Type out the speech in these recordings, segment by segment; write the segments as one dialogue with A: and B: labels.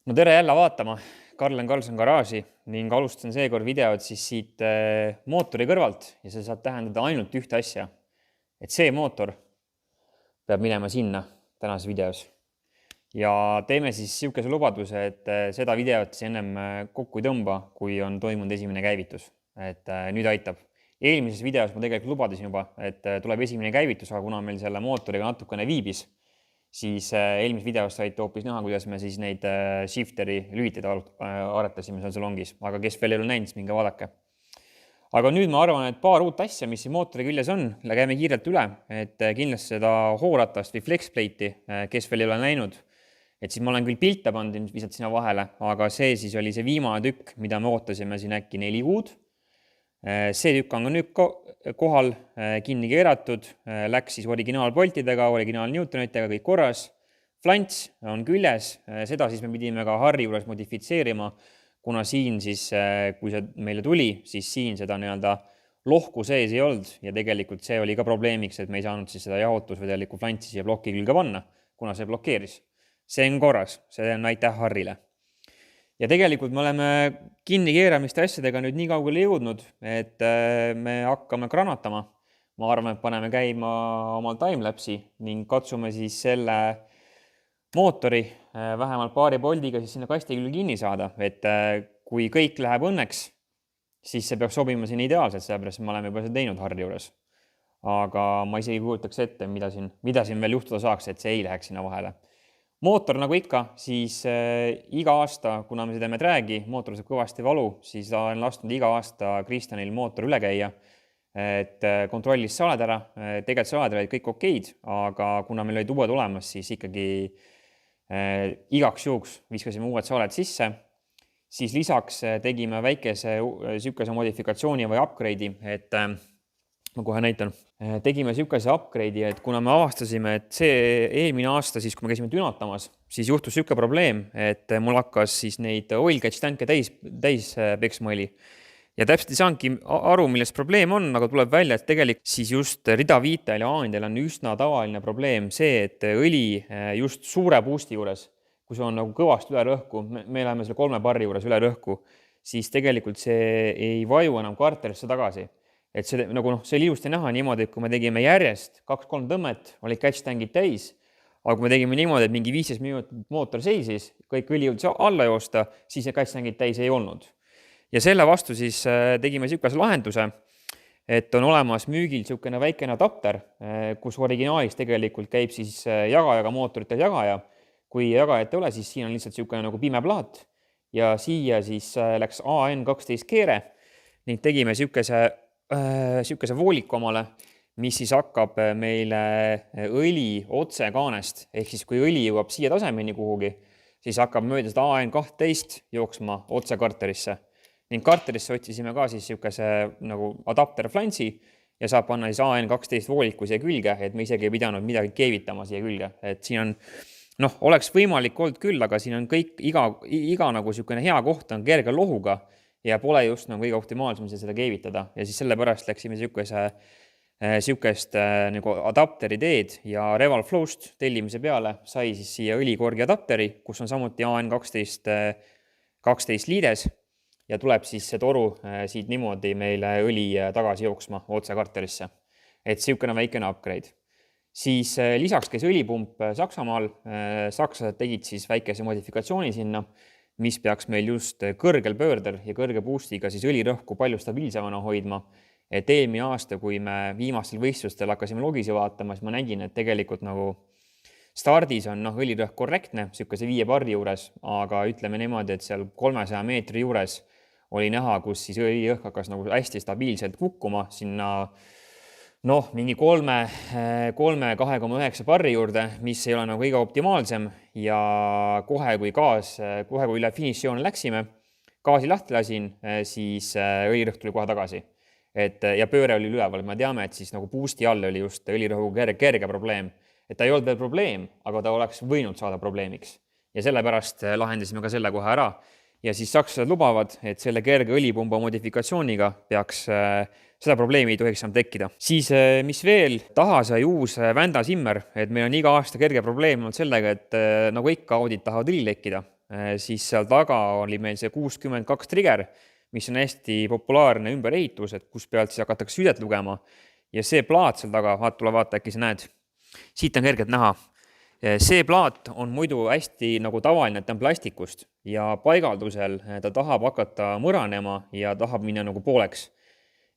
A: No tere jälle vaatama Karlen Karlsson garaaži ning alustan seekord videot siis siit mootori kõrvalt ja see saab tähendada ainult ühte asja, et see mootor peab minema sinna tänases videos. Ja teeme siis sihukese lubaduse, et seda videot ennem kokku ei tõmba, kui on toimunud esimene käivitus. Et nüüd aitab. Eelmises videos ma tegelikult lubasin juba, et tuleb esimene käivitus, aga kuna meil selle mootoriga natukene viibis, siis eelmises videos saite hoopis näha, kuidas me siis neid shifteri lüliteid aretasime seal salongis. Aga kes veel ei ole näinud, siis minge vaadake. Aga nüüd ma arvan, et paar uut asja, mis siin mootori küljes on, käime kiirelt üle, et kindlasti seda hooratast või flexplate'i, kes veel ei ole näinud, et siis ma olen küll pilte pannud visalt sinna vahele, aga see siis oli see viimane tükk, mida me ootasime siin äkki 4 kuud. See tükk on ka nüüd kohal kinni keeratud, läks siis originaalpoltidega, originaalnewtonitega, kõik korras. Flants on küljes, seda siis me pidime ka Harri juures modifitseerima, kuna siin siis, kui see meile tuli, siis siin seda nii-öelda lohku sees ei olnud ja tegelikult see oli ka probleemiks, et me ei saanud siis seda jahutusvedeliku flantsi siia ploki külge panna, kuna see blokeeris. See on korras, see on aitäh Harrile. Ja tegelikult me oleme kinni keeramiste asjadega nüüd nii kaugele jõudnud, et me hakkame granatama. Ma arvan, et paneme käima omal timelapsi ning katsume siis selle mootori vähemalt paari poldiga siis sinna kasti küll kinni saada, et kui kõik läheb õnneks, siis see peaks sobima siin ideaalselt, sellepärast me oleme juba seda teinud Harri juures. Aga ma isegi kujutaks ette, mida siin veel juhtuda saaks, et see ei läheks sinna vahele. Mootor nagu ikka, siis iga aasta, kuna me seda teeme träägi, mootor saab kõvasti valu, siis olen lasknud iga aasta Kristjanil mootor üle käia, et kontrollis saaled ära, tegelikult saaled olid kõik okeid, aga kuna meil olid uued olemas, siis ikkagi igaks juhuks viskasime uued saaled sisse, siis lisaks tegime väikese sihukese modifikatsiooni või upgrade'i, et ma kohe näitan. Tegime sihukese upgrade'i, et kuna me avastasime, et see eelmine aasta, siis kui me käisime tünatamas, siis juhtus sihuke probleem, et mul hakkas siis neid oil catch tanke täis peksma õli. Ja täpselt ei saanudki aru, millest probleem on, aga tuleb välja, et tegelikult siis just rida 5 ja A-indel on üsna tavaline probleem see, et õli just suure boosti juures, kui see on nagu kõvasti üle rõhku, me oleme selle 3 barri juures üle rõhku, siis tegelikult see ei vaju enam karterisse tagasi. Et see, nagu see oli ilusti näha niimoodi, et kui me tegime järjest 2-3 tõmmet, olid catch tankid täis, aga kui me tegime niimoodi, et mingi 15 minutit mootor seisis, kõik õli jõudis alla joosta, siis need catch tankid täis ei olnud. Ja selle vastu siis tegime sihukese lahenduse, et on olemas müügil sihukene väikene adapter, kus originaalis tegelikult käib siis jagajaga mootoritel jagaja. Kui jagajat ei ole, siis siin on lihtsalt sihukene nagu pime plaat ja siia siis läks AN12 keere ning tegime sihukese vooliku omale, mis siis hakkab meile õli otse kaanest, ehk siis kui õli jõuab siia tasemeni kuhugi, siis hakkab mööda seda AN12 jooksma otse karterisse. Ning karterisse otsisime ka siis sihukese nagu adapter flantsi ja saab panna siis AN12 vooliku siia külge, et me isegi ei pidanud midagi keevitama siia külge. Et siin on, oleks võimalik olnud küll, aga siin on kõik, iga nagu sihukene hea koht on kerge lohuga, ja pole just nagu kõige optimaalsem seda keevitada. Ja siis sellepärast läksime sihukest nagu adapteri teed ja Reval Flowst tellimise peale sai siis siia õlikorgi adapteri, kus on samuti AN12 liides ja tuleb siis see toru siit niimoodi meile õli tagasi jooksma otse karterisse. Et sihukene väikene upgrade. Siis lisaks käis õlipump Saksamaal. Sakslased tegid siis väikese modifikatsiooni sinna, mis peaks meil just kõrgel pöördel ja kõrge boostiga siis õlirõhku palju stabiilsemana hoidma. Et eelmine aasta, kui me viimastel võistlustel hakkasime logisi vaatama, siis ma nägin, et tegelikult nagu stardis on õlirõhk korrektne, sihukese 5 barri juures, aga ütleme niimoodi, et seal 300 meetri juures oli näha, kus siis õlirõhk hakkas nagu hästi stabiilselt kukkuma sinna mingi 2,9 barri juurde, mis ei ole nagu kõige optimaalsem ja kohe kui üle finišijoone läksime, gaasi lahti lasin, siis õlirõhk tuli kohe tagasi. Ja pööre oli üleval, me teame, et siis nagu boosti all oli just õlirõhu kerge probleem. Et ta ei olnud veel probleem, aga ta oleks võinud saada probleemiks. Ja sellepärast lahendasime ka selle kohe ära. Ja siis sakslased lubavad, et selle kerge õlipumba modifikatsiooniga peaks seda probleemi ei tohiks enam tekkida. Siis mis veel, taha sai uus Vanda Simmer, et meil on iga aasta kerge probleem olnud sellega, et nagu ikka audid tahavad õli lekkida. siis seal taga oli meil see 62 trigger, mis on hästi populaarne ümberehitus, et kus pealt siis hakatakse südet lugema. Ja see plaat seal taga, tule vaata, äkki sa näed. Siit on kergelt näha. See plaat on muidu hästi nagu tavaline, et ta on plastikust ja paigaldusel ta tahab hakata mõranema ja tahab minna nagu pooleks.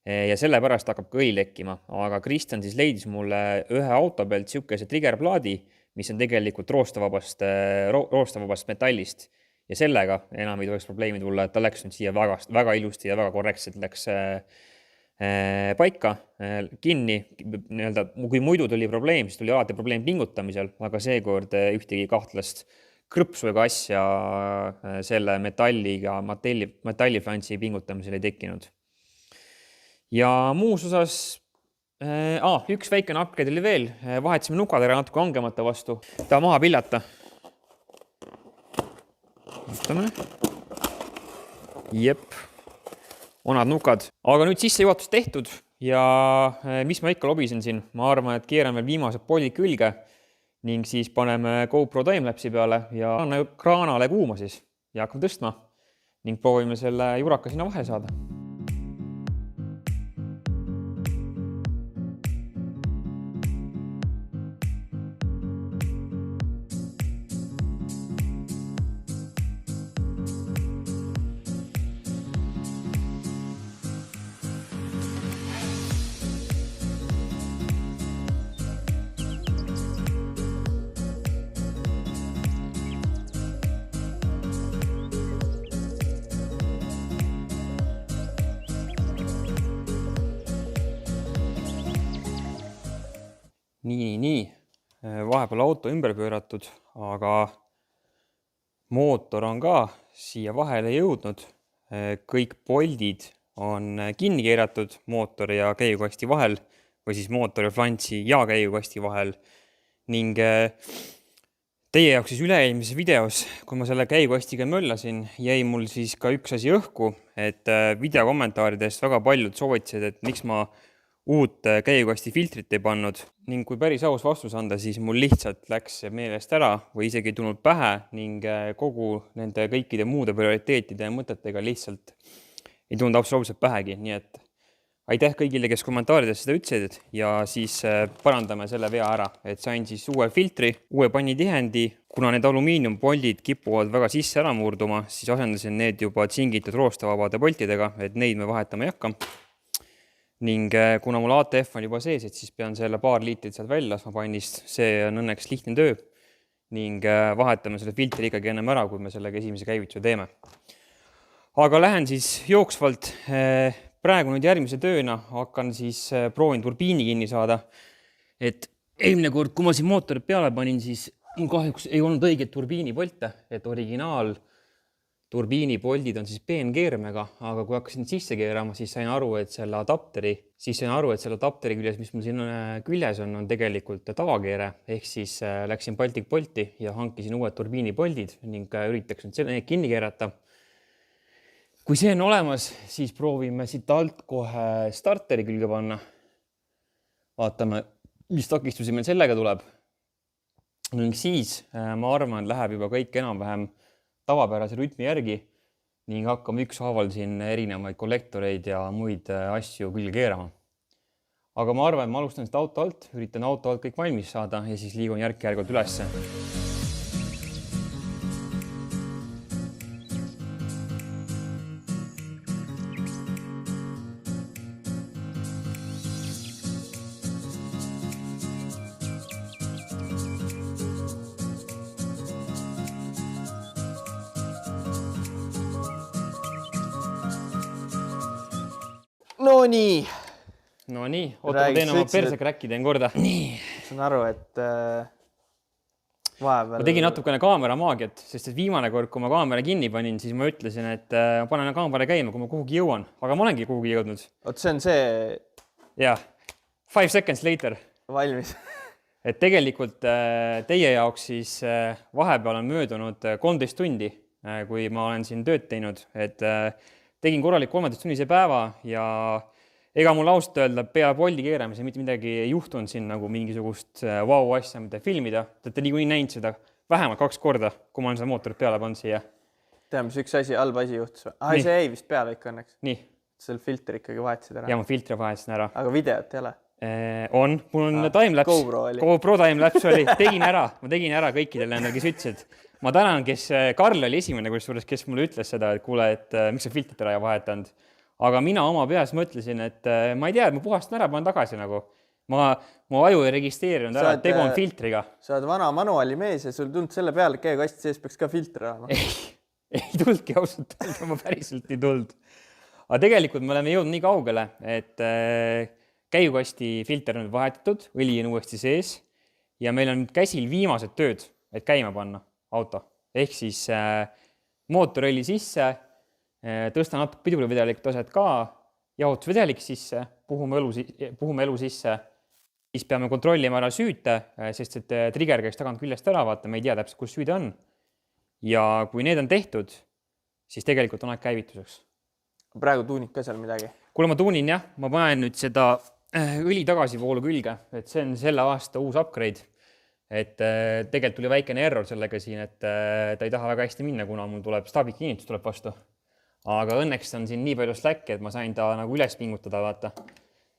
A: Ja sellepärast hakkab ka õli lekkima, aga Kristjan siis leidis mulle ühe auto pealt siukese triggerplaadi, mis on tegelikult roostavabast metallist ja sellega enam ei tohiks probleemi tulla, et ta läks nüüd siia väga ilusti ja väga korrektselt läks paika kinni. Kui muidu tuli probleem, siis tuli alati probleem pingutamisel, aga seekord ühtegi kahtlast krõpsu ega asja selle metalliflantsi pingutamisel ei tekkinud. Ja muus osas üks väikene upgrade oli veel, vahetasime nukad ära natuke angemata vastu. Ta maha pillata. Vaatame. Jep. Onad nukad. Aga nüüd sissejuhatus tehtud ja mis ma ikka lobisen siin? Ma arvan, et keeran veel viimased poldid külge ning siis paneme GoPro timelapsi peale ja kraanale kuuma siis ja hakkame tõstma ning proovime selle juraka sinna vahele saada. Nii. Vahepeal auto ümber pööratud, aga mootor on ka siia vahele jõudnud. Kõik poldid on kinni keeratud mootori ja käigukasti vahel või siis mootori flantsi ja käigukasti vahel. Ning teie jaoks siis üle-eelmises videos, kui ma selle käigukastiga möllasin, jäi mul siis ka üks asi õhku, et videokommentaaridest väga paljud soovitasid, et miks ma uut käigukasti filtrit ei pannud ning kui päris aus vastus anda, siis mul lihtsalt läks meelest ära või isegi tulnud pähe ning kogu nende kõikide muude prioriteetide ja mõtetega lihtsalt ei tulnud absoluutselt pähegi. Nii et aitäh kõigile, kes kommentaarides seda ütlesid ja siis parandame selle vea ära, et sain siis uue filtri, uue pannitihendi. Kuna need alumiiniumpoldid kipuvad väga sisse ära murduma, siis asendasin need juba tsingitud roostavabade poltidega, et neid me vahetama ei hakka. Ning kuna mul ATF on juba sees, et siis pean selle paar liitrit sealt välja laskma pannist, see on õnneks lihtne töö ning vahetame selle filtri ikkagi ennem ära, kui me sellega esimese käivituse teeme. Aga lähen siis jooksvalt. Praegu nüüd järgmise tööna hakkan siis proovin turbiini kinni saada. Et eelmine kord, kui ma siin mootorit peale panin, siis kahjuks ei olnud õiget turbiinipolte, et originaal turbiinipoldid on siis peenkeermega, aga kui hakkasin sisse keerama, siis sain aru, et selle adapteri küljes, mis mul siin küljes on tegelikult tavakeere, ehk siis läksin Baltic Bolti ja hankisin uued turbiinipoldid ning üritaks nüüd selle kinni keerata. Kui see on olemas, siis proovime siit alt kohe starteri külge panna. Vaatame, mis takistusi meil sellega tuleb. Ning siis ma arvan, läheb juba kõik enam-vähem tavapärase rütmi järgi ning hakkame ükshaaval siin erinevaid kollektoreid ja muid asju külge keerama. Aga ma arvan, et ma alustan seda auto alt, üritan auto alt kõik valmis saada ja siis liigun järk-järgult ülesse. No nii, oota, ma teen oma persekräkki, teen korda. Nii.
B: Saan aru, et vahepeal...
A: Ma tegin natukene kaamera maagiat, sest et viimane kord, kui ma kaamera kinni panin, siis ma ütlesin, et panen kaamera käima, kui ma kuhugi jõuan. Aga ma olengi kuhugi jõudnud.
B: Oot, see on see...
A: Jah, 5 seconds later.
B: Valmis.
A: Et tegelikult teie jaoks siis vahepeal on möödunud 13 tundi, kui ma olen siin tööd teinud. Et tegin korralik 13-tunnise päeva ja ega mul ausalt öelda peale poldi keeramise mitte midagi ei juhtunud siin nagu mingisugust vau asja, mida filmida. Te olete niikuinii näinud seda vähemalt 2 korda, kui ma olen seda mootorit peale pannud siia.
B: Tea, mis üks halb asi juhtus või? See jäi vist peale ikka õnneks.
A: Nii.
B: Seal filtri ikkagi vahetasid ära.
A: Ja ma filtri vahetasin ära.
B: Aga videot ei ole?
A: Mul on timelapse. GoPro timelapse oli. Ma tegin ära kõikidele endal, kes ütlesid. Ma tänan, Karl oli esimene, kes mulle ütles seda, et kuule, et miks sa filtrit ära vahetanud. Aga mina oma peas mõtlesin, et ma ei tea, et ma puhastan ära, panen tagasi nagu. Mu aju ei registreerinud ära, et tegu on filtriga.
B: Sa oled vana manuaali mees ja sul tund selle peale, et käekasti sees peaks ka filtri olema.
A: Ei tuldki ausalt, ma päriselt ei tuld. Aga tegelikult me oleme jõudnud nii kaugele, et käigukasti filter on vahetatud, õli on uuesti sees ja meil on käsil viimased tööd, et käima panna auto. Ehk siis mootorõli sisse, tõsta natuke pidurivedelik taset ka, jahutusvedelik sisse, puhume elu sisse, siis peame kontrollima ära süüte, sest et trigger käiks tagant küljest ära, vaata, me ei tea täpselt, kus süüde on. Ja kui need on tehtud, siis tegelikult on aeg käivituseks.
B: Praegu tuunid ka seal midagi?
A: Kuule, ma tuunin jah, ma panen nüüd seda õli tagasivoolu külge, et see on selle aasta uus upgrade. Et tegelikult tuli väikene error sellega siin, et ta ei taha väga hästi minna, kuna mul tuleb staabikinnitus tuleb vastu. Aga õnneks on siin nii palju släkki, et ma sain ta nagu üles pingutada, vaata.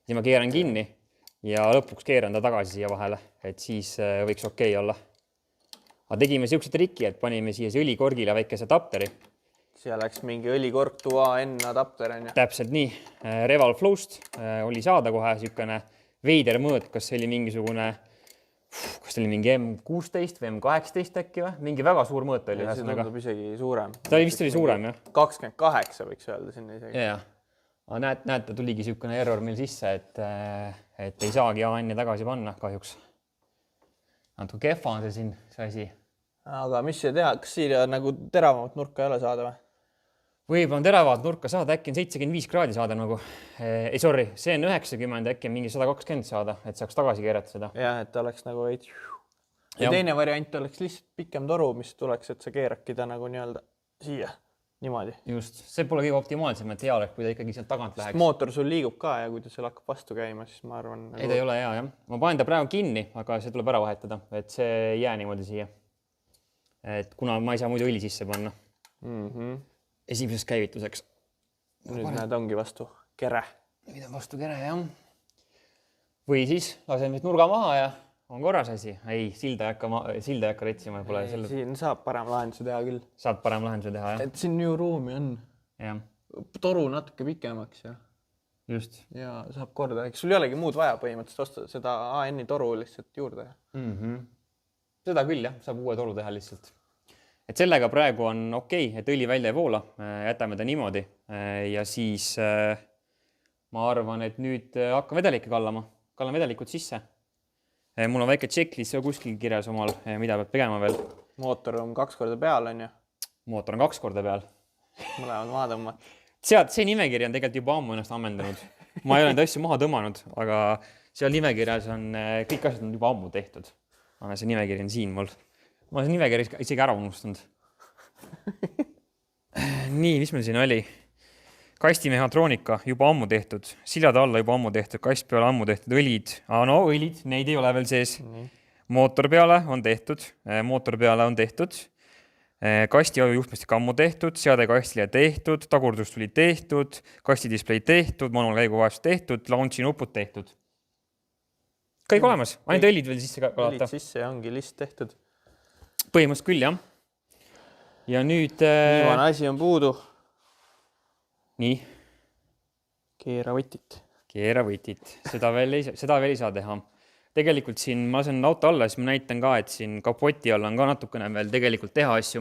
A: Siis ma keeran kinni ja lõpuks keeran ta tagasi siia vahele, et siis võiks okei olla. Aga tegime siukse triki, et panime siia õlikorgile väikese adapteri.
B: Seal läks mingi õlikorg tuaN adapter on ju?
A: Täpselt nii. Reval Flowst oli saada kohe siukene veider mõõt, kas see oli mingisugune, kas see oli mingi M16 või M18 äkki või? Mingi väga suur mõõt oli.
B: See tundub isegi suurem.
A: Ta vist oli suurem, jah.
B: 28 võiks öelda sinna isegi.
A: Ja. Aga näed, ta tuligi siukene error meil sisse, et ei saagi AN-i tagasi panna kahjuks. Natuke kehva on see asi.
B: Aga mis see teha? Kas siia nagu teravamat nurka ei ole saada või?
A: Võib-olla on teravamat nurka saada, äkki on 75 kraadi saada nagu. Ei, sorry, see on 90, äkki on mingi 120 saada, et saaks tagasi keerata seda.
B: Jah, et oleks nagu veits. Ja teine variant oleks lihtsalt pikem toru, mis tuleks, et sa keerakki ta nagu nii-öelda siia. Niimoodi.
A: Just, see pole kõige optimaalsem, et hea oleks, kui ta ikkagi sealt tagant läheks.
B: Mootor sul liigub ka ja kui ta seal hakkab vastu käima, siis ma arvan...
A: Ei, ta ei ole hea, jah. Ma panen ta praegu kinni, aga see tuleb ära vahetada, et see ei jää niimoodi siia. Et kuna ma ei saa muidu õli sisse panna. Esimeseks käivituseks.
B: Nüüd näed ongi vastu kere.
A: Nüüd on vastu kere, jah. Või siis lasen vist nurga maha ja on korras asi. Ei, silda ei hakka retsima.
B: Siin saab parem lahenduse teha küll.
A: Saab parem lahenduse teha, jah.
B: Et siin ju ruumi on.
A: Jah.
B: Toru natuke pikemaks ja.
A: Just.
B: Ja saab korda. Sul ei olegi muud vaja põhimõtteliselt osta seda AN-i toru lihtsalt juurde.
A: Seda küll, jah. Saab uue toru teha lihtsalt. Et sellega praegu on okei, et õli välja ei voola, jätame ta niimoodi ja siis ma arvan, et nüüd hakkan vedelikke kallama. Kallan vedelikud sisse. Mul on väike checklist kuskil kirjas omal, mida peab tegema veel.
B: Mootor on 2 korda peal, on ju?
A: Mootor on 2 korda peal.
B: Mõlemad maha tõmmad.
A: See nimekiri on tegelikult juba ammu ennast ammendanud. Ma ei ole neid asju maha tõmmanud, aga seal nimekirjas on kõik asjad on juba ammu tehtud. Aga see nimekiri on siin mul. Ma olen nimekiri isegi ära unustanud. Nii, mis meil siin oli? Kastimehhatroonika juba ammu tehtud, siljade alla juba ammu tehtud, kast peale ammu tehtud, õlid. Õlid, neid ei ole veel sees. Mootor peale on tehtud. Kasti juhtmestik ammu tehtud, seade kastile tehtud, tagurdus tuli tehtud, kastidisplay tehtud, manuaalkäiguvahetus tehtud, launchi nupud tehtud. Kõik olemas, ainult õlid veel sisse kalata.
B: Õlid sisse ja ongi list tehtud.
A: Põhimõtteliselt küll, jah. Ja nüüd...
B: Viimane asi on puudu.
A: Nii.
B: Keera võtit.
A: Seda veel ei saa teha. Tegelikult siin ma lasen auto alla, siis ma näitan ka, et siin kapoti all on ka natukene veel tegelikult teha asju.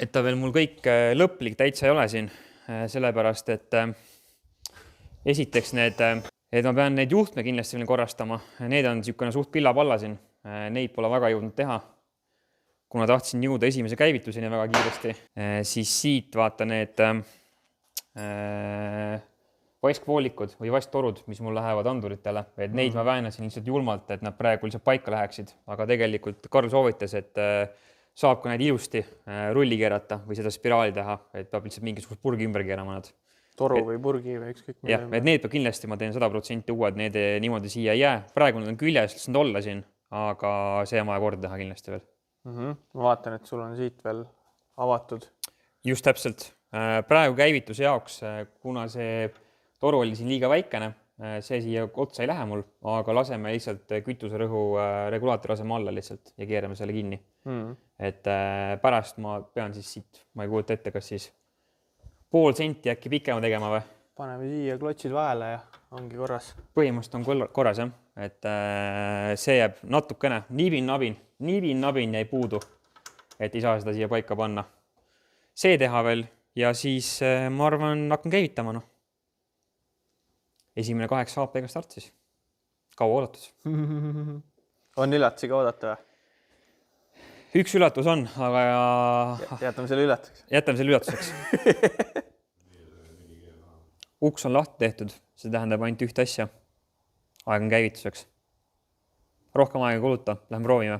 A: Et ta veel mul kõik lõplik täitsa ei ole siin. Sellepärast, et esiteks et ma pean neid juhtme kindlasti veel korrastama. Need on niisugune suht pilla-palla siin. Neid pole väga jõudnud teha. Kuna tahtsin jõuda esimese käivituseni väga kiiresti, siis siit vaata need vaskvoolikud või vasttorud, mis mul lähevad anduritele. Et neid ma väänasin lihtsalt julmalt, et nad praegu lihtsalt paika läheksid. Aga tegelikult Karl soovitas, et saab ka need ilusti rulli keerata või seda spiraali teha, et peab lihtsalt mingisugust purgi ümber keerama nad.
B: Toru või purgi või ükskõik.
A: Jah, et need peab kindlasti, ma teen 100% uued, need niimoodi siia ei jää. Praegu nad on küljes, lasen olla siin. aga see on vaja korda teha kindlasti veel.
B: Ma vaatan, et sul on siit veel avatud.
A: Just täpselt. Praegu käivituse jaoks, kuna see toru oli siin liiga väikene, see siia otsa ei lähe mul, aga laseme lihtsalt kütuserõhu regulaatori laseme alla lihtsalt ja keerame selle kinni. Et pärast ma pean siis siit, ma ei kujuta ette, kas siis pool senti äkki pikema tegema või?
B: Paneme siia klotsid vahele ja ongi korras.
A: Põhimõtteliselt on korras, jah. Et see jääb natukene nibin-nabin jäi puudu, et ei saa seda siia paika panna. See teha veel ja siis ma arvan, hakkan käivitama. No. Esimene 8 HP-ga start siis. Kaua oodatud.
B: On üllatusiga oodata või?
A: Üks üllatus on, aga
B: jätame selle üllatuseks.
A: Jätame selle üllatuseks. Uks on lahti tehtud, see tähendab ainult ühte asja. Aeg on käivituseks. Rohkem aega kuluta, lähme proovime.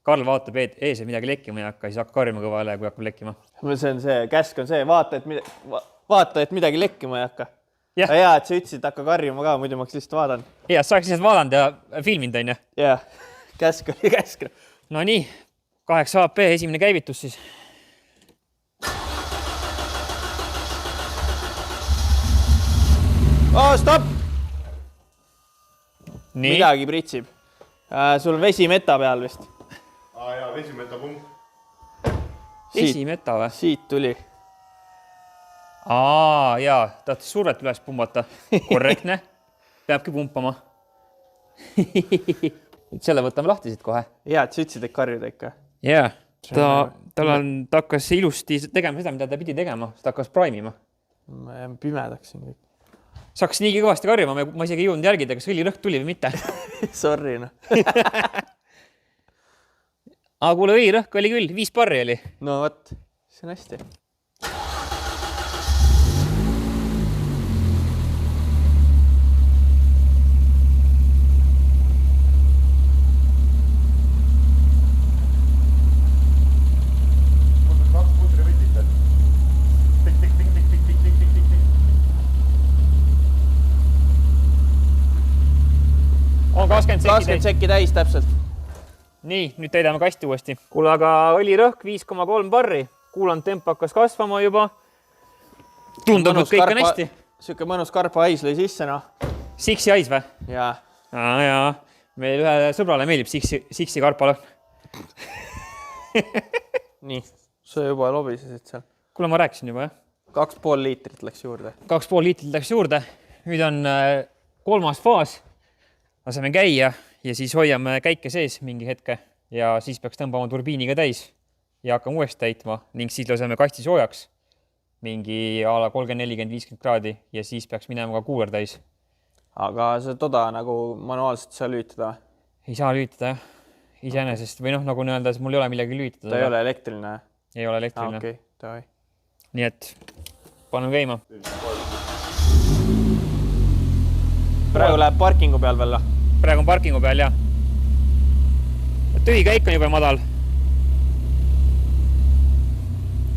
A: Karl vaatab ees, et midagi lekkima ei hakka, siis hakkab karjuma kõvale, kui hakkab lekkima.
B: See on see, käsk on see, vaata, et midagi lekkima ei hakka.
A: Ja.
B: Hea, et sa ütlesid, et hakka karjuma ka, muidu ma lihtsalt vaadanud.
A: Ja, saaks lihtsalt vaadanud ja filminud, on ju?
B: Jah, käsk oli käsk.
A: No nii, 8 HP, esimene käivitus siis.
B: Stopp!
A: Nii.
B: Midagi pritsib. Sul on vesimeta peal vist.
C: Jaa, vesimeta pump.
A: Vesimeta või?
B: Siit tuli.
A: Jaa, tahtis survet üles pumbata. Korrektne. Peabki pumpama. Selle võtame lahti siit kohe.
B: Hea, et sa ütlesid, et karjuda ikka.
A: Jaa, ta hakkas ilusti tegema seda, mida ta pidi tegema. Ta hakkas praimima.
B: Ma jään pimedaks siin kõik.
A: Sa hakkas nii kõvasti karjuma, ma isegi ei jõudnud järgida, kas õlirõhk tuli või mitte.
B: Sorry, no.
A: Aga kuule, õlirõhk oli küll, 5 barri oli.
B: No võt, see on hästi.
A: On 20
B: sekki täis täpselt.
A: Nii, nüüd täidame kasti uuesti. Kuule, aga õlirõhk 5,3 barri. Kuulanud tempo hakkas kasvama juba. Tundub, et kõik on hästi.
B: Siuke mõnus karpa hais lõi sisse, no.
A: Siksi hais või?
B: Jaa.
A: Jaa. Meil ühe sõbrale meeldib siksi karpale.
B: Nii, sa juba lobisesid seal.
A: Kuule, ma rääkisin juba, jah?
B: 2,5 liitrit läks juurde.
A: 2,5 liitrit läks juurde. Nüüd on 3. faas. Laseme käia ja siis hoiame käike sees mingi hetke ja siis peaks tõmbama turbiiniga täis ja hakkame uuesti täitma ning siis laseme kasti soojaks mingi ala 30, 40, 50 kraadi ja siis peaks minema ka kuuler täis.
B: Aga see toda nagu manuaalselt saa lüütada?
A: Ei saa lüütada, jah. Iseenesest või noh, nagu öelda, mul ei ole millegi lüütada.
B: Ta ei ole elektriline?
A: Ei ole elektriline.
B: Okei, davai.
A: Nii et paneme käima.
B: Praegu läheb parkingu peal veel?
A: Praegu on parkingu peal, jah. Tühikäik on juba madal.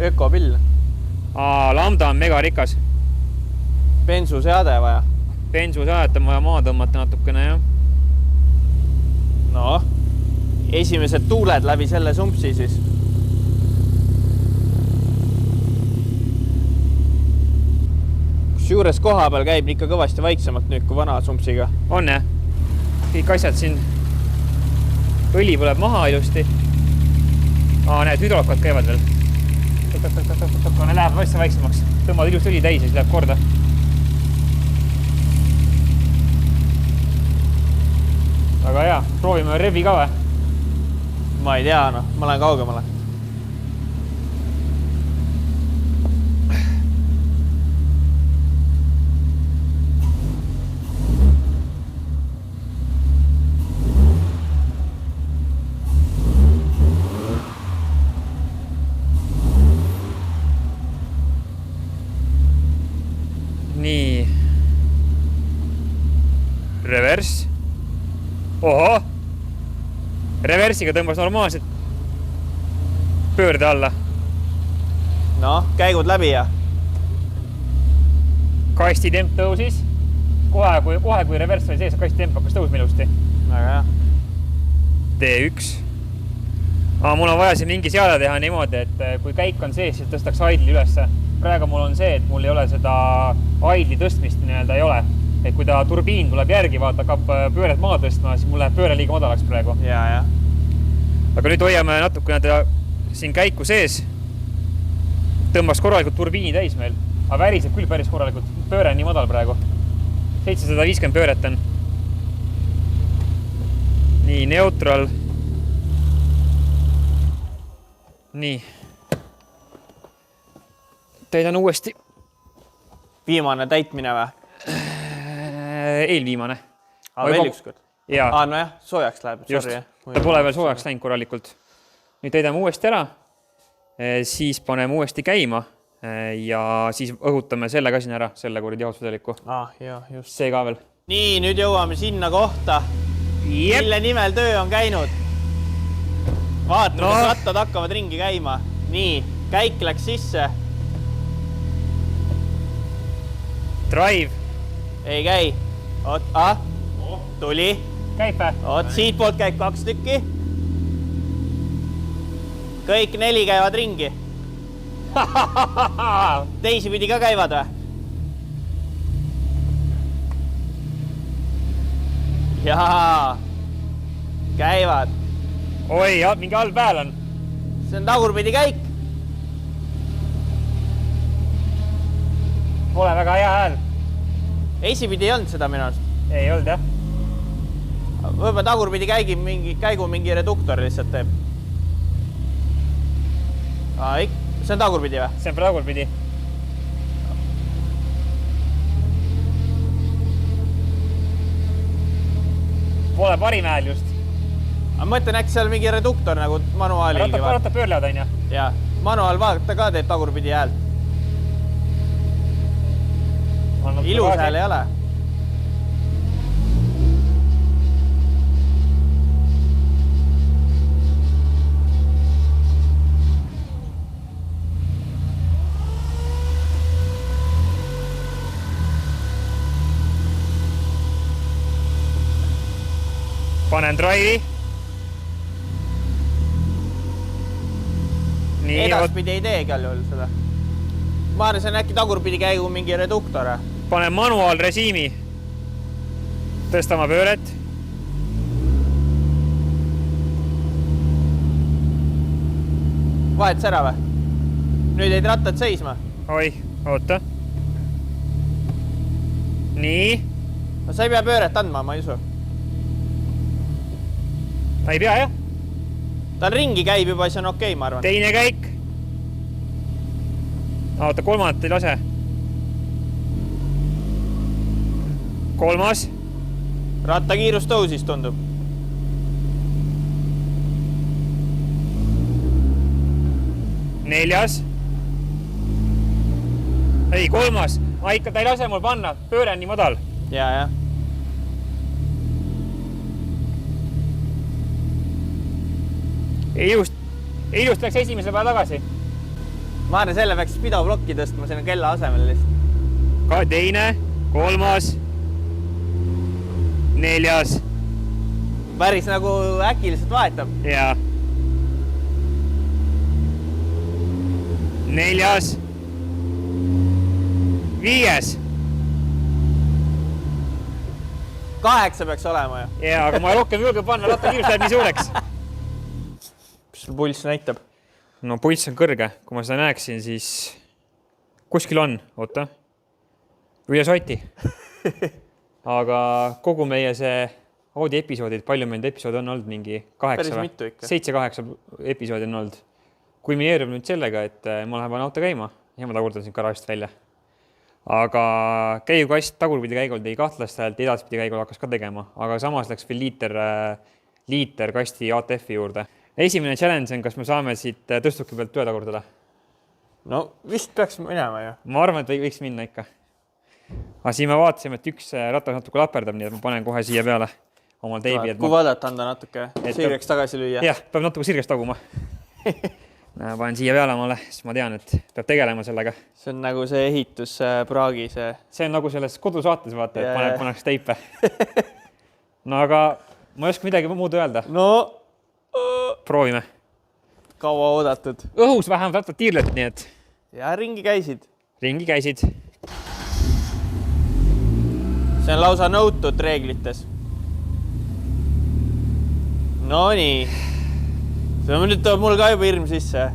B: Ökopill.
A: Lambda on mega rikas.
B: Bensuseade vaja?
A: Bensuseadet on vaja maa tõmmata natukene, jah.
B: No, esimesed tuuled läbi selle sumpsi siis. Kusjuures koha peal käib ikka kõvasti vaiksemalt nüüd kui vana sumpsiga.
A: On, jah. Kõik asjad siin. Õli põleb maha ilusti. Näed, hüdrolokad käivad veel. Läheb asja vaiksemaks. Tõmbad ilusti õli täis ja siis läheb korda. Aga hea, proovime revi ka või?
B: Ma ei tea, noh. Ma lähen kaugemale.
A: Nii. Revers. Oho. Reversiga tõmbas normaalselt pöörde alla.
B: No, käigud läbi ja?
A: Kasti temp tõusis. Kohe kui revers oli sees, kasti temp hakkas tõusma ilusti.
B: Väga hea.
A: T1. Mul on vaja siin mingi seade teha niimoodi, et kui käik on sees, siis tõstaks aidli ülesse. Praegu mul on see, et mul ei ole seda aidli tõstmist ei ole. Et kui ta turbiin tuleb järgi, hakkab pööret maa tõstma, siis mul läheb pööre liiga madalaks praegu.
B: Ja.
A: Aga nüüd hoiame natukene ta siin käiku sees. Tõmbaks korralikult turbiini täis meil. Aga väriseb küll päris korralikult. Pööre on nii madal praegu. 750 pööret on. Nii, neutral. Nii. Täidan uuesti.
B: Viimane täitmine või?
A: Eelviimane.
B: Veel üks kord?
A: Jaa.
B: Nojah, soojaks läheb.
A: Just. Ta pole veel soojaks läinud korralikult. Nüüd täidame uuesti ära. Siis paneme uuesti käima. Ja siis õhutame selle ka siin ära, selle kuradi jahutusvedeliku.
B: Jah, just.
A: See ka veel.
B: Nii, nüüd jõuame sinna kohta, mille nimel töö on käinud. Vaatame, kas rattad hakkavad ringi käima. Nii, käik läks sisse.
A: Drive.
B: Ei käi. Tuli.
A: Käib või?
B: Siit poolt käib 2 tükki. Kõik 4 käivad ringi. Teisi pidi ka käivad või? Jaa, käivad.
A: Oi, mingi all pääl on.
B: See on tagurpidi käik.
A: Pole väga hea hääl.
B: Eesipidi ei olnud seda minu arust.
A: Ei olnud jah.
B: Võiba tagurpidi käigu mingi reduktor lihtsalt teeb. See on tagurpidi või?
A: See on tagurpidi. Pole parim hääl just.
B: Ma mõtlen, äkki seal mingi reduktor nagu manuaalilgi.
A: Ratta pöörlevad on ju?
B: Jaa, manuaal vaata ka teeb tagurpidi häält. Ilus hääl ei ole.
A: Panen drive'i.
B: Edaspidi ei tee igal juhul seda. Ma arvan, see on äkki tagurpidi käigu mingi reduktor.
A: Panen manuaalrežiimi. Tõstama pööret.
B: Vahetas ära või? Nüüd jäid rattad seisma.
A: Oi, oota. Nii.
B: No sa ei pea pööret andma, ma ei usu.
A: Ei pea jah.
B: Tal ringi käib juba, see on okei, ma arvan.
A: Teine käik. Oota, kolmandat ei lase. Kolmas.
B: Rattakiirus tõusis, tundub.
A: Neljas. Ei, kolmas. Ikka ta ei lase mul panna. Pööre on nii madal.
B: Jaa.
A: Ilust läks esimese päeva tagasi.
B: Ma arvan, selle peaks pidoblokki tõstma, see on kella asemel lihtsalt.
A: Ka teine, kolmas, neljas.
B: Päris nagu äkiliselt vahetab.
A: Jaa. Neljas. Viies.
B: 8 peaks olema ju.
A: Jaa, aga ma rohkem julge panna, rattakiirus läheb nii suureks.
B: Mis sul pulss näitab?
A: No pulss on kõrge. Kui ma seda näeksin, siis kuskil on. Oota. Üle soti. Aga kogu meie see Audi episoodid, palju meil episoodi on olnud? Mingi 8
B: Päris mitu ikka.
A: 7-8 episoodi on olnud. Kulmineerub nüüd sellega, et ma lähen auto käima ja ma tagurdan siin garaažist välja. Aga käigukast tagurpidi käigul tegi kahtlast häält, edaspidi käigul hakkas ka tegema. Aga samas läks veel liiter kasti ATF-i juurde. Esimene challenge on, kas me saame siit tõstuki pealt üle tagurdada?
B: No vist peaks minema ju.
A: Ma arvan, et võiks minna ikka. Aga siin me vaatasime, et üks ratas natuke laperdab, nii et ma panen kohe siia peale omal teibi.
B: Kui vaadata anda natuke sirgeks tagasi lüüa.
A: Jah, peab natuke sirgeks taguma. Panen siia peale omale, siis ma tean, et peab tegelema sellega.
B: See on nagu see ehitus praagi.
A: See on nagu selles kodusaates, vaata, et pannakse teipe. No aga ma ei oska midagi muud öelda.
B: No
A: proovime.
B: Kaua oodatud.
A: Õhus vähemalt rattad tiirlet, nii et
B: Ja ringi käisid.
A: ringi käisid.
B: See on lausa nõutud reeglites. No nii. See nüüd tuleb mul ka juba hirm sisse.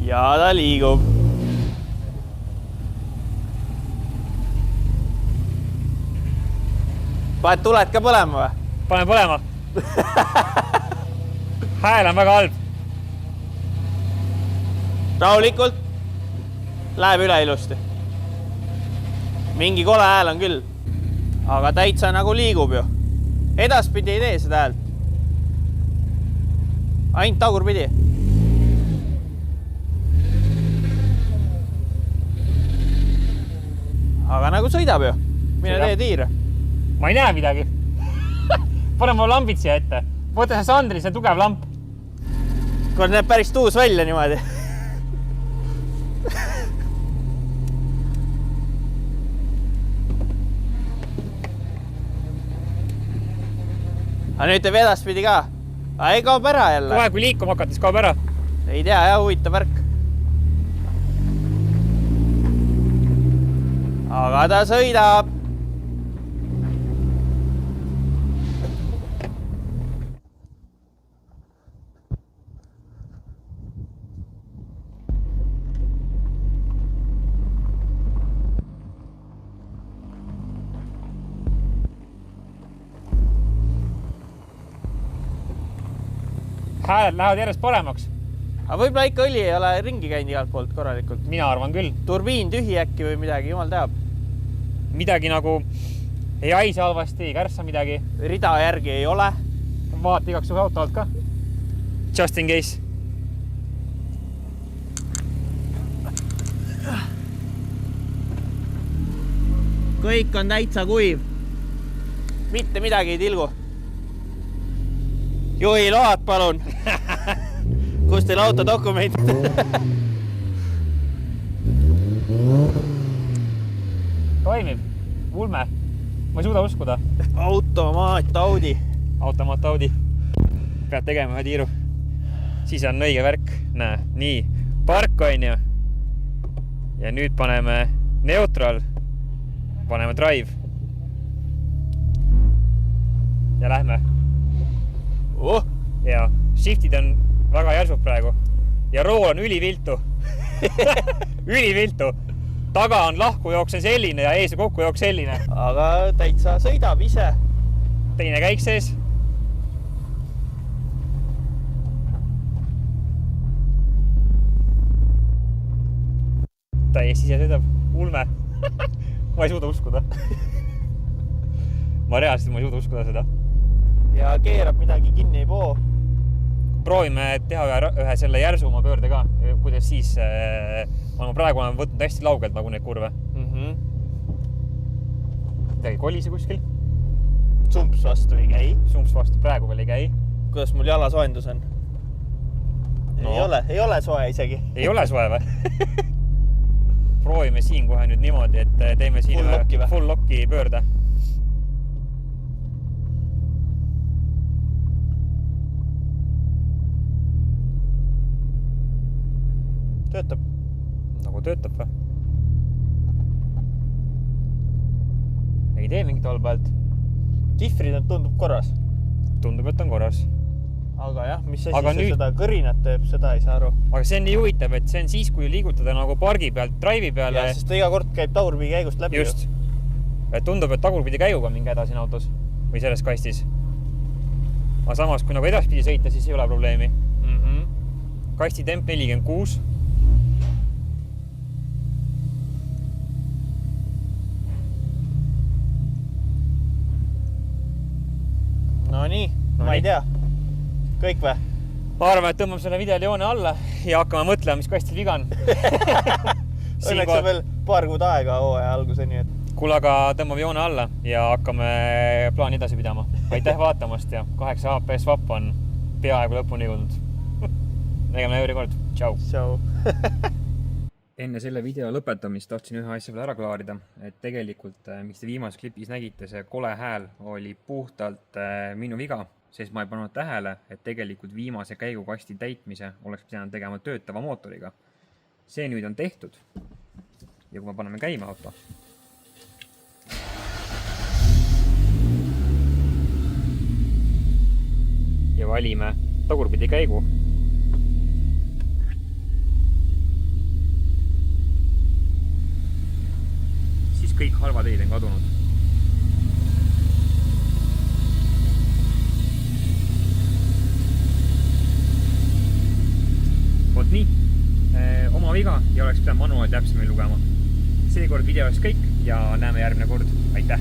B: Ja ta liigub. Paned tuled ka põlema või?
A: Pane põlema. Hääl on väga halb.
B: Rahulikult. Läheb üle ilusti. Mingi kole hääl on küll. Aga täitsa nagu liigub ju. Edaspidi ei tee seda häält. Ainult tagurpidi. Aga nagu sõidab ju. Mine tee tiire.
A: Ma ei näe midagi. Pane mu lambid siia ette. Võta see Sandri, see tugev lamp.
B: Kord näeb päris tuus välja niimoodi. Aga nüüd teeb edaspidi ka. Aga ei kaob ära jälle.
A: Kohe kui liikuma hakates kaob ära.
B: Ei tea, jah, huvitav värk. Aga ta sõidab.
A: Hääled lähevad järjest paremaks.
B: Aga võib-olla ikka õli ei ole ringi käinud igalt poolt korralikult.
A: Mina arvan küll.
B: Turbiin tühi äkki või midagi, jumal teab.
A: Midagi nagu ei haise halvasti, ei kärssa midagi.
B: Rida järgi ei ole.
A: Vaata igaks juhu auto alt ka. Just in case.
B: Kõik on täitsa kuiv. Mitte midagi ei tilgu. Juhi load, palun. Kus teil autodokumendid?
A: Toimib. Ulme. Ma ei suuda uskuda.
B: Automaat Audi.
A: Automaat Audi. Pead tegema ühe tiiru. Siis on õige värk. Näe, nii. Park on ju. Ja nüüd paneme neutral. Paneme drive. Ja lähme. Ja shiftid on väga järsud praegu. Ja rool on üliviltu. Üliviltu. Taga on lahku jooksen selline ja ees kokku jooks selline.
B: Aga täitsa sõidab ise.
A: Teine käik sees. Täiesti ise sõidab. Ulme. Ma ei suuda uskuda. Ma reaalselt ma ei suuda uskuda seda.
B: Ja keerab midagi kinni ei poo.
A: Proovime teha ühe selle järsuma pöörde ka. Kuidas siis... Ma praegu olen võtnud hästi laugelt nagu neid kurve. Midagi kolise kuskil.
B: Sumps vastu ei käi.
A: Sumps vastu praegu veel ei käi.
B: Kuidas mul jala soendus on?
A: No.
B: Ei ole soe isegi.
A: Ei ole soe või? Proovime siin kohe nüüd niimoodi, et teeme siin full locki pöörde.
B: Töötab.
A: Nagu töötab või? Ei tee mingit halba häält.
B: Difrid tundub korras.
A: Tundub, et on korras.
B: Aga jah, mis asi
A: Aga
B: see
A: nüüd...
B: seda kõrinat teeb, seda ei saa aru.
A: Aga see on nii huvitav, et see on siis, kui liigutada nagu pargi pealt, drive'i peale.
B: Ja, sest ta iga kord käib tagurpidi käigust läbi.
A: Just. Et tundub, et tagurpidi käiguga mingi häda siin autos või selles kastis. Aga samas, kui nagu edaspidi sõita, siis ei ole probleemi. Kasti temp 46.
B: No nii, ma ei tea. Kõik või?
A: Ma arvan, et tõmbame selle videole joone alla ja hakkame mõtlema, mis kastil viga on.
B: Õnneks on veel paar kuud aega hooaja alguseni.
A: Kuule, aga tõmbame joone alla ja hakkame plaani edasi pidama. Aitäh vaatamast ja 8 APS vapp on peaaegu lõpuni jõudnud. Nägeme üle kord. Tšau.
B: Tšau.
A: Enne selle video lõpetamist tahtsin ühe asja veel ära klaarida, et tegelikult, mis te viimases klipis nägite, see kole hääl oli puhtalt minu viga, sest ma ei pannud tähele, et tegelikult viimase käigukasti täitmise oleks pidanud tegema töötava mootoriga. See nüüd on tehtud ja kui me paneme käima auto, ja valime tagurpidi käigu, siis kõik halvad teed on kadunud. Vot nii, oma viga ja oleks pidanud manuaali täpsemini lugema. Seekord videos kõik ja näeme järgmine kord. Aitäh!